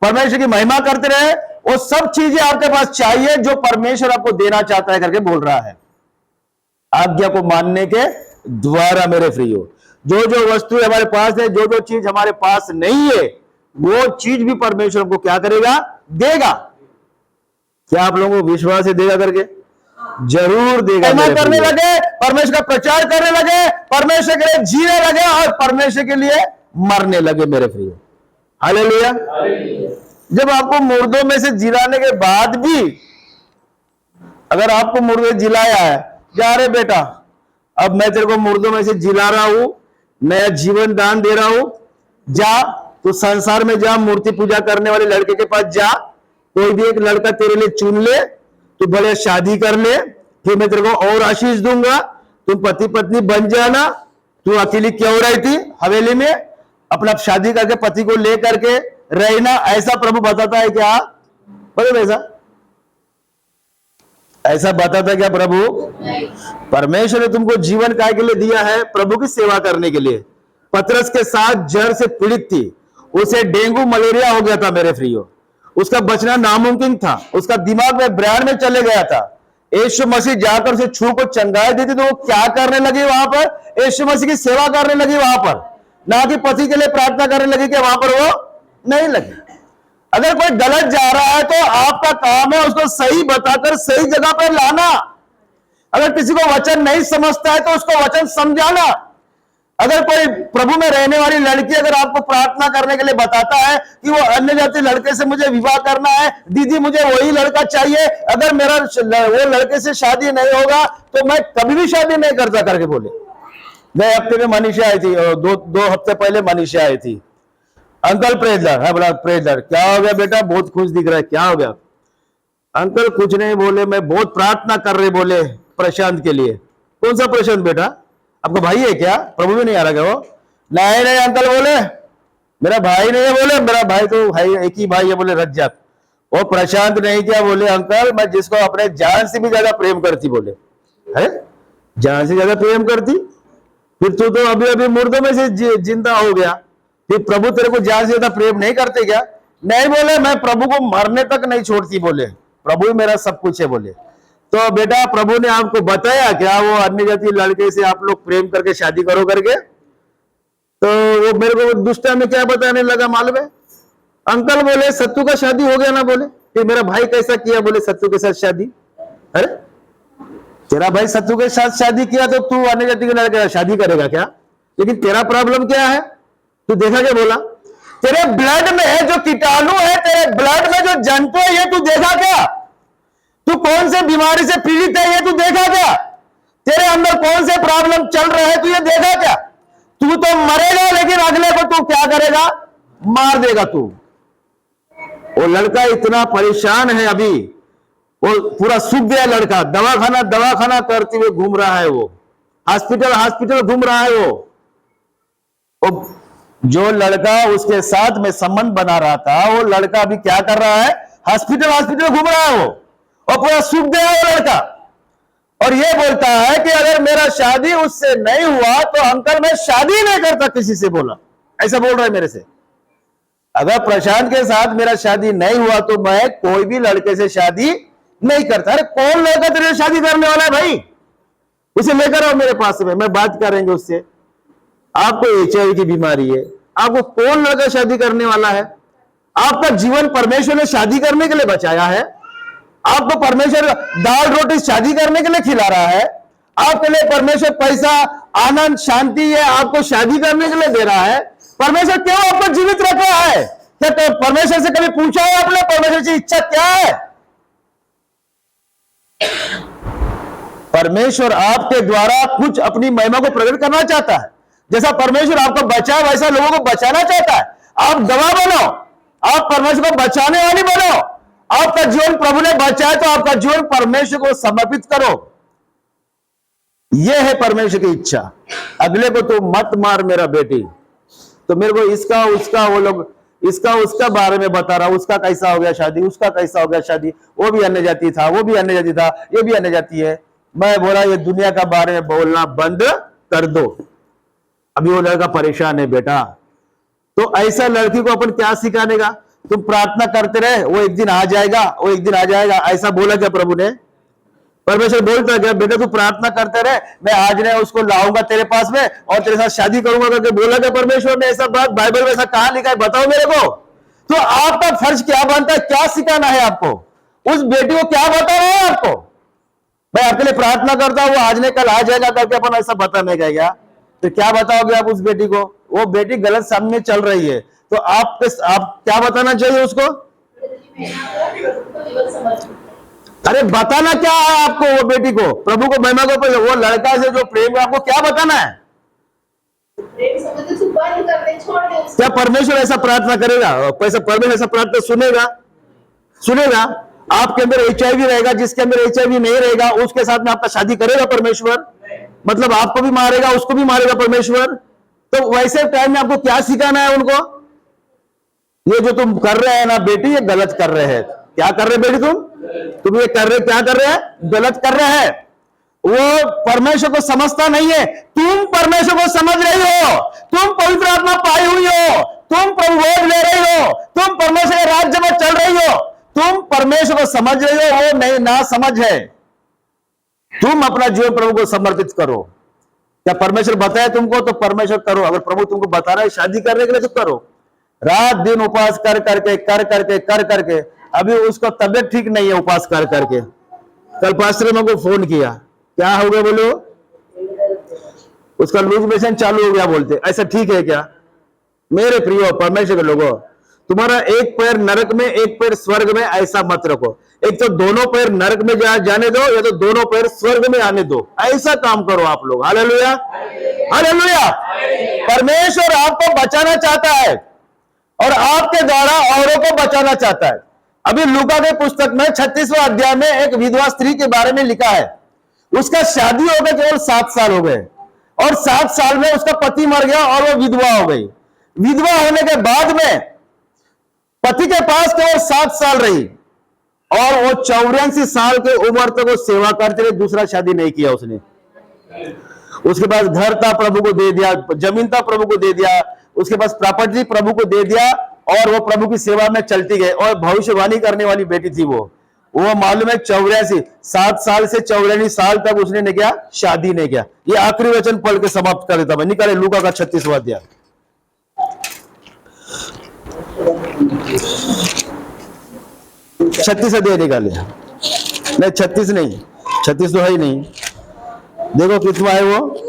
परमेश्वर की महिमा करते रहे वो सब चीजें आपके पास चाहिए जो परमेश्वर आपको देना चाहता है करके बोल रहा है। आज्ञा को मानने के द्वारा मेरे प्रियो, जो जो वस्तु हमारे पास है, जो जो चीज हमारे पास नहीं है, वो चीज भी परमेश्वर हमको क्या करेगा, देगा। क्या आप लोगों को विश्वास है देगा करके? जरूर देगा। करने लगे, परमेश्वर का प्रचार करने लगे, परमेश्वर के लिए जीने लगे और परमेश्वर के लिए मरने लगे मेरे प्रियो। हालेलुया। जब आपको मुर्दों में से जिलाने के बाद भी, अगर आपको मुर्दे जिलाया है, जा रे बेटा अब मैं तेरे को मुर्दों में से जिला रहा हूं, नया जीवन दान दे रहा हूं, जा तो संसार में जा, मूर्ति पूजा करने वाले लड़के के पास जा, कोई भी एक लड़का तेरे लिए चुन ले, तू भले शादी कर ले, फिर मैं तेरे को और आशीष दूंगा, तुम पति पत्नी बन जाना। तू अकेली क्यों रही थी हवेली में, अपना शादी करके पति को ले करके रहना, ऐसा प्रभु बताता है क्या? बोले ऐसा बताता क्या प्रभु? परमेश्वर ने तुमको जीवन काय के लिए दिया है, प्रभु की सेवा करने के लिए। पतरस के साथ जड़ से पीड़ित थी, उसे डेंगू मलेरिया हो गया था मेरे प्रियो, उसका बचना नामुमकिन था, उसका दिमाग में ब्रेन में चले गया था। यीशु मसीह जाकर उसे छू को चंगाई दी थी, तो वो क्या करने लगी वहां पर? यीशु मसीह की सेवा करने लगी वहां पर, ना कि पति के लिए प्रार्थना करने लगी कि वहां पर वो नहीं लगी। अगर कोई गलत जा रहा है तो आपका काम है उसको सही बताकर सही जगह पर लाना। अगर किसी को वचन नहीं समझता है तो उसको वचन समझाना। अगर कोई प्रभु में रहने वाली लड़की अगर आपको प्रार्थना करने के लिए बताता है कि वो अन्य जाति लड़के से मुझे विवाह करना है, दीदी मुझे वही लड़का चाहिए, अगर मेरा वो लड़के से शादी नहीं होगा तो मैं कभी भी शादी नहीं करता करके बोले। गए हफ्ते में मनीषा आई थी, दो हफ्ते पहले मनीषा आई थी। अंकल प्रेजर है, बोला प्रेजर क्या हो गया बेटा, बहुत खुश दिख रहा है, क्या हो गया? अंकल कुछ नहीं बोले, मैं बहुत प्रार्थना कर रहे बोले प्रशांत के लिए। कौन सा प्रशांत बेटा, आपका भाई है क्या? प्रभु भी नहीं आ रहा क्या वो? नहीं नहीं अंकल बोले मेरा भाई नहीं है, बोले मेरा भाई तो भाई एक ही भाई है बोले रज्जाक। वो प्रशांत नहीं क्या? बोले अंकल मैं जिसको अपने जान से भी ज्यादा प्रेम करती, बोले है जान से ज्यादा प्रेम करती, फिर तू तो अभी अभी मुर्दों में से जिंदा हो गया, फिर प्रभु तेरे को जान से ज्यादा प्रेम नहीं करते क्या? नहीं बोले मैं प्रभु को मरने तक नहीं छोड़ती, बोले प्रभु ही मेरा सब कुछ है बोले। तो बेटा प्रभु ने आपको बताया क्या वो अन्य जाति लड़के से आप लोग प्रेम करके शादी करो करके? तो वो मेरे को दुष्टा में क्या बताने लगा मालूम है? अंकल बोले सत्तू का शादी हो गया ना, बोले कि मेरा भाई कैसा किया? बोले सत्तू के साथ शादी। अरे तेरा भाई सत्तू के साथ शादी किया तो तू अन्य जाति के लड़के शादी करेगा क्या? लेकिन तेरा प्रॉब्लम क्या है? तू देखा क्या? बोला तेरे ब्लड में जो कीटाणु है, तेरे ब्लड में जो जंतु है, ये तू देखा क्या? तू कौन से बीमारी से पीड़ित है ये तू देखा क्या? तेरे अंदर कौन से प्रॉब्लम चल रहा है तू ये देखा क्या? तू तो मरेगा लेकिन अगले को तू क्या करेगा? मार देगा तू। वो लड़का इतना परेशान है अभी, वो पूरा सूख गया लड़का, दवाखाना करते हुए घूम रहा है, वो हॉस्पिटल घूम रहा है। वो जो लड़का उसके साथ में संबंध बना रहा था, वो लड़का अभी क्या कर रहा है? हॉस्पिटल घूम रहा है वो, और पूरा सूख गया वो लड़का। और ये बोलता है कि अगर मेरा शादी उससे नहीं हुआ तो अंकल मैं शादी नहीं करता किसी से, बोला ऐसा बोल रहा है मेरे से। अगर प्रशांत के साथ मेरा शादी नहीं हुआ तो मैं कोई भी लड़के से शादी नहीं करता। अरे कौन लड़का तेरे शादी करने वाला है भाई? उसे लेकर आओ मेरे पास में, मैं बात करेंगे उससे। आपको HIV की बीमारी है, आपको कौन लड़का शादी करने वाला है? आपका जीवन परमेश्वर ने शादी करने के लिए बचाया है। आपको परमेश्वर दाल रोटी शादी करने के लिए खिला रहा है। आपके लिए परमेश्वर पैसा आनंद शांति है आपको शादी करने के लिए दे रहा है। परमेश्वर क्यों आपको जीवित रखा है? क्या तो परमेश्वर से कभी पूछा है आपने परमेश्वर की इच्छा क्या है? परमेश्वर आपके द्वारा कुछ अपनी महिमा को प्रकट करना चाहता है। जैसा परमेश्वर आपको बचाए वैसा लोगों को बचाना चाहता है। आप गवाह बनो, आप परमेश्वर को बचाने वाली बनो। आपका जीवन प्रभु ने बचाया तो आपका जीवन परमेश्वर को समर्पित करो। यह है परमेश्वर की इच्छा। अगले को तो मत मार मेरा बेटी, तो मेरे को इसका उसका वो लोग इसका उसका बारे में बता रहा, उसका कैसा हो गया शादी, उसका कैसा हो गया शादी, वो भी अन्य जाति था, वो भी अन्य जाति था, ये भी अन्य जाति है। मैं बोला ये दुनिया का बारे में बोलना बंद कर दो। अभी वो लड़का परेशान है बेटा, तो ऐसा लड़की को अपन क्या सिखाने का? तुम प्रार्थना करते रहे, वो एक दिन आ जाएगा, वो एक दिन आ जाएगा, ऐसा बोला क्या प्रभु ने? परमेश्वर बोलता क्या बेटा तू प्रार्थना करते रहे, मैं आज ने उसको लाऊंगा तेरे पास में और तेरे साथ शादी करूंगा करके बोला क्या परमेश्वर ने? ऐसा बात बाइबल में ऐसा कहां लिखा है? बताओ मेरे को। तो आपका फर्ज क्या बनता है? क्या सिखाना है आपको? उस बेटी को क्या बताना है आपको? मैं आपके लिए प्रार्थना करता हूं, वो आज ने कल आ जाएगा करके अपन ऐसा बताने का क्या? तो क्या बताओगे आप उस बेटी को? वो बेटी गलत सामने चल रही है, तो आप क्या बताना चाहिए उसको? अरे बताना क्या है आपको वो बेटी को? प्रभु को महिमा को, वो लड़का से जो प्रेम है आपको क्या बताना है? क्या परमेश्वर ऐसा प्रार्थना करेगा? परमेश्वर ऐसा प्रार्थना सुनेगा? सुनेगा? आपके अंदर HIV रहेगा, जिसके अंदर HIV नहीं रहेगा उसके साथ में आपका शादी करेगा परमेश्वर? मतलब आपको भी मारेगा, उसको भी मारेगा परमेश्वर? तो वैसे टाइम में आपको क्या सिखाना है उनको? ये जो तुम कर रहे हैं ना बेटी, ये गलत कर रहे हैं। क्या कर रहे बेटी? तुम ये कर रहे, क्या कर रहे हैं? गलत कर रहे हैं। वो परमेश्वर को समझता नहीं है, तुम परमेश्वर को समझ रही हो, तुम पवित्र आत्मा पाई हुई हो, तुम प्रभु भोज ले रही हो, तुम परमेश्वर के राज्य में चल रही हो, तुम परमेश्वर को समझ रही हो, वो नहीं ना समझ है। तुम अपना जीवन प्रभु को समर्पित करो। क्या परमेश्वर बताए तुमको तो परमेश्वर करो। अगर प्रभु तुमको बता रहा है शादी करने के लिए तो करो। रात दिन उपवास कर करके अभी उसका तबियत ठीक नहीं है, उपवास कर करके। कल पास्टर ने को फोन किया, क्या हो गया बोलो? उसका लूज मोशन चालू हो गया बोलते। ऐसा ठीक है क्या? मेरे प्रिय परमेश्वर के लोगों, तुम्हारा एक पैर नरक में एक पैर स्वर्ग में, ऐसा मत रखो। एक तो दोनों पैर नरक में जाने दो, या तो दोनों पैर स्वर्ग में आने दो। ऐसा काम करो आप लोग। Hallelujah, hallelujah. परमेश्वर आपको बचाना चाहता है और आपके द्वारा औरों को बचाना चाहता है। अभी लूका के पुस्तक में 36वां अध्याय में एक विधवा स्त्री के बारे में लिखा है। उसका शादी हो गया, केवल 7 साल हो गए, और 7 साल में उसका पति मर गया और वो विधवा हो गई। विधवा होने के बाद में पति के पास केवल 7 साल रही, और वो 84 साल के उम्र तक वो सेवा करते रहे। दूसरा शादी नहीं किया उसने। उसके पास घर था, प्रभु को दे दिया। जमीन था, प्रभु को दे दिया। उसके पास प्रॉपर्टी, प्रभु को दे दिया, और वो प्रभु की सेवा में चलती गई। और भविष्यवाणी करने वाली बेटी थी वो मालूम है 84 7 साल से 84 साल तक उसने नहीं किया, शादी नहीं किया। ये आखिरी वचन पढ़ के समाप्त कर देता मैं। निकाले लूका का 36वां अध्याय। 36 अध्याय निकाले। नहीं 36 नहीं, 36 तो है ही नहीं। देखो कितना है वो।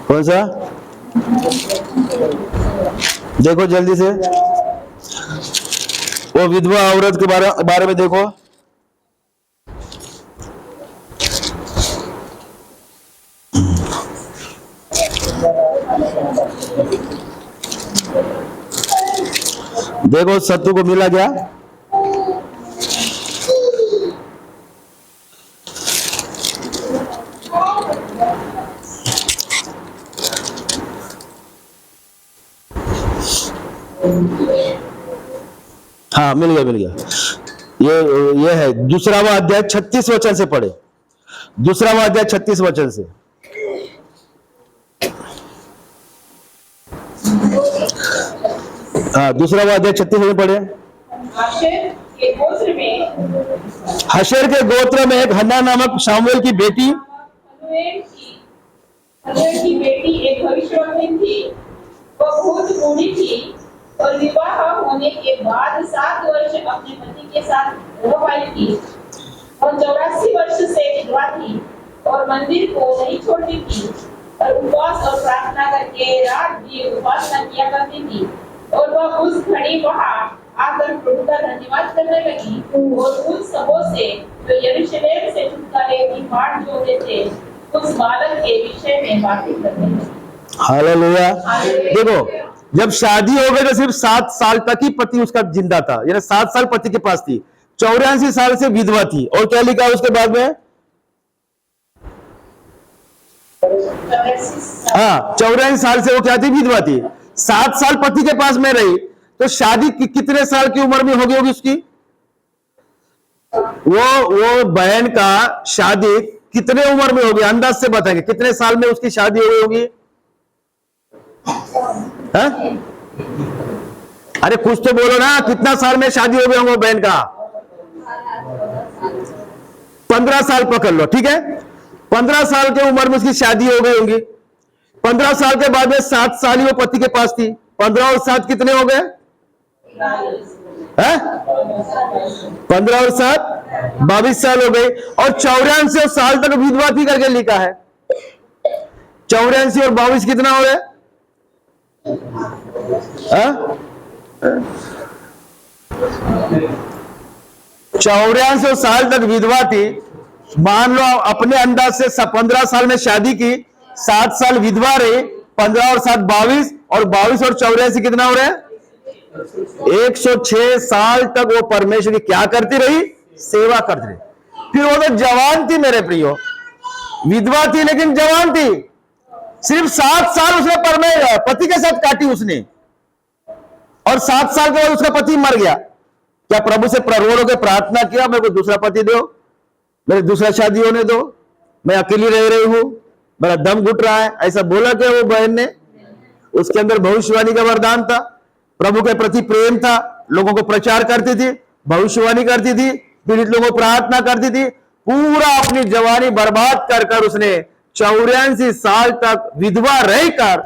कौन सा? देखो जल्दी से, वो विधवा औरत के बारे में देखो। देखो सत्तू को मिला क्या? हाँ मिल गया, मिल गया। ये है दूसरावां अध्याय 36 वचन से पढ़े। दूसरावां अध्याय 36 वचन से। हाँ दूसरावां अध्याय 36 वचन पढ़े। हशेर के गोत्र में एक हन्ना नामक शामुएल की बेटी एक भविष्यवाणी थी। वह बहुत बूढ़ी थी और विवाह होने के बाद 7 वर्ष अपने पति के साथ रह पाई थी, और 84 वर्ष से विधवा थी और मंदिर को नहीं छोड़ती थी, और उपवास और प्रार्थना करके रात दिन उपासना किया करती थी। और वह उस घड़ी वहां आकर प्रभु का धन्यवाद करने लगी, और उन सबों से जो यरूशलेम से छुटकारे की बाट जोड़ते थे उस बालक के विषय में बातें करने लगी। हालेलुया। देखो जब शादी हो गई तो सिर्फ 7 साल तक ही पति उसका जिंदा था, यानी 7 साल पति के पास थी। 84 साल से विधवा थी। और क्या लिखा उसके बाद में? हाँ 84 साल से वो क्या थी? विधवा थी। 7 साल पति के पास में रही, तो शादी कितने साल की उम्र में होगी उसकी? वो बहन का शादी कितने उम्र में होगी, अंदाज से बताएंगे कितने साल में उसकी शादी हो गई होगी? हाँ? अरे कुछ तो बोलो ना, कितना साल में शादी हो गया होगा बहन का? 15 साल पकड़ लो, ठीक है। 15 साल के उम्र में उसकी शादी हो गई होगी। 15 साल के बाद में 7 साल ही वो पति के पास थी। 15 और 7 कितने हो गए? 15 और 7 22 साल हो गई। और 84 साल तक विधवा थी करके लिखा है। 84 और 22 कितना हो गए? 84 साल तक विधवा थी। मान लो अपने अंदाज से 15 साल में शादी की, 7 साल विधवा रही, 15 और 7 22, और 22 और 84 कितना हो रहा है? 106 साल तक वो परमेश्वर की क्या करती रही? सेवा करती रही। फिर वो तो जवान थी मेरे प्रियो, विधवा थी लेकिन जवान थी। सिर्फ 7 साल उसने पति के साथ काटी उसने, और 7 साल के बाद उसका पति मर गया। क्या प्रभु से रो के प्रार्थना किया, मेरे को दूसरा पति दो, मेरे दूसरा शादी होने दो, मैं अकेली रह रही हूं, मेरा दम घुट रहा है, ऐसा बोला क्या वो बहन ने? उसके अंदर भविष्यवाणी का वरदान था, प्रभु के प्रति प्रेम था, लोगों को प्रचार करती थी, भविष्यवाणी करती थी, पीड़ित लोगों को प्रार्थना करती थी। पूरा अपनी जवानी बर्बाद कर कर उसने 84 साल तक विधवा रहकर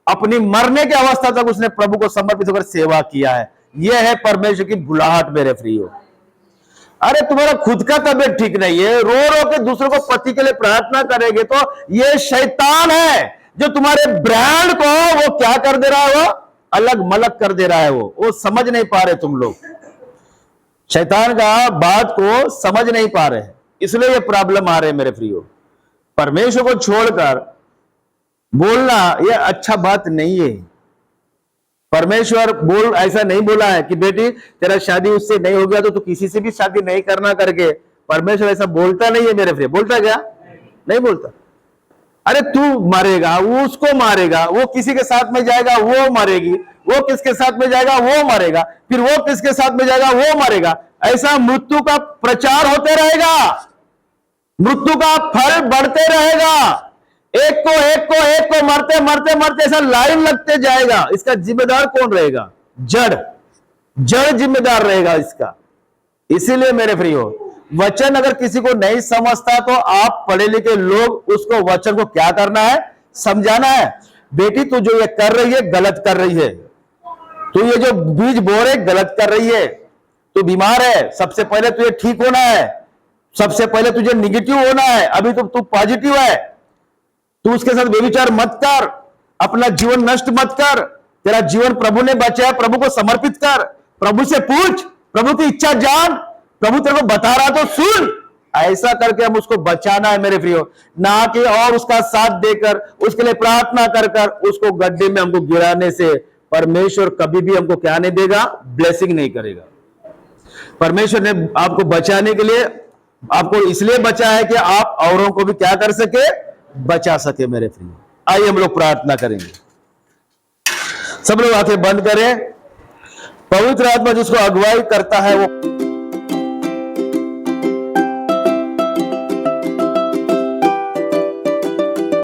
अपनी मरने की अवस्था तक उसने प्रभु को समर्पित होकर सेवा किया है। यह है परमेश्वर की बुलाहट मेरे प्रियो। अरे तुम्हारा खुद का तबीयत ठीक नहीं है, रो रो के दूसरों को पति के लिए प्रार्थना करेंगे तो यह शैतान है जो तुम्हारे ब्रांड को वो क्या कर दे रहा है, वो अलग मलग कर दे रहा है। वो समझ नहीं पा रहे तुम लोग, शैतान का बात को समझ नहीं पा रहे हैं, इसलिए ये प्रॉब्लम आ रहे हैं मेरे प्रियो। परमेश्वर को छोड़कर बोलना यह अच्छा बात नहीं है। परमेश्वर ऐसा नहीं बोला है कि बेटी तेरा शादी उससे नहीं हो गया तो तू किसी से भी शादी नहीं करना करके। परमेश्वर ऐसा बोलता नहीं है मेरे प्रिय, बोलता क्या? नहीं बोलता। अरे तू मरेगा, वो उसको मारेगा, वो किसी के साथ में जाएगा वो मरेगी, वो किसके साथ में जाएगा वो मरेगा, फिर वो किसके साथ में जाएगा वो मरेगा। ऐसा मृत्यु का प्रचार होते रहेगा, मृत्यु का फल बढ़ते रहेगा। एक को मरते मरते मरते ऐसा लाइन लगते जाएगा। इसका जिम्मेदार कौन रहेगा? जड़ जिम्मेदार रहेगा इसका। इसीलिए मेरे प्रियो, वचन अगर किसी को नहीं समझता तो आप पढ़े लिखे लोग उसको वचन को क्या करना है? समझाना है। बेटी तू जो ये कर रही है गलत कर रही है, तू ये जो बीज बो रहे गलत कर रही है, तू बीमार है, सबसे पहले तुझे ठीक होना है, सबसे पहले तुझे निगेटिव होना है। अभी तो तू पॉजिटिव है, तू उसके साथ व्यभिचार मत कर, अपना जीवन नष्ट मत कर। तेरा जीवन प्रभु ने बचाया, प्रभु को समर्पित कर, प्रभु से पूछ, प्रभु की इच्छा जान, प्रभु तेरे को बता रहा तो सुन। ऐसा करके हम उसको बचाना है मेरे प्रियो, ना कि और उसका साथ देकर उसके लिए प्रार्थना कर कर उसको गड्ढे में हमको गिराने से परमेश्वर कभी भी हमको क्या नहीं देगा? ब्लेसिंग नहीं करेगा। परमेश्वर ने आपको बचाने के लिए, आपको इसलिए बचा है कि आप औरों को भी क्या कर सके? बचा सके मेरे प्रियो। आइए हम लोग प्रार्थना करेंगे, सब लोग आंखें बंद करें। पवित्र आत्मा जिसको अगुवाई करता है वो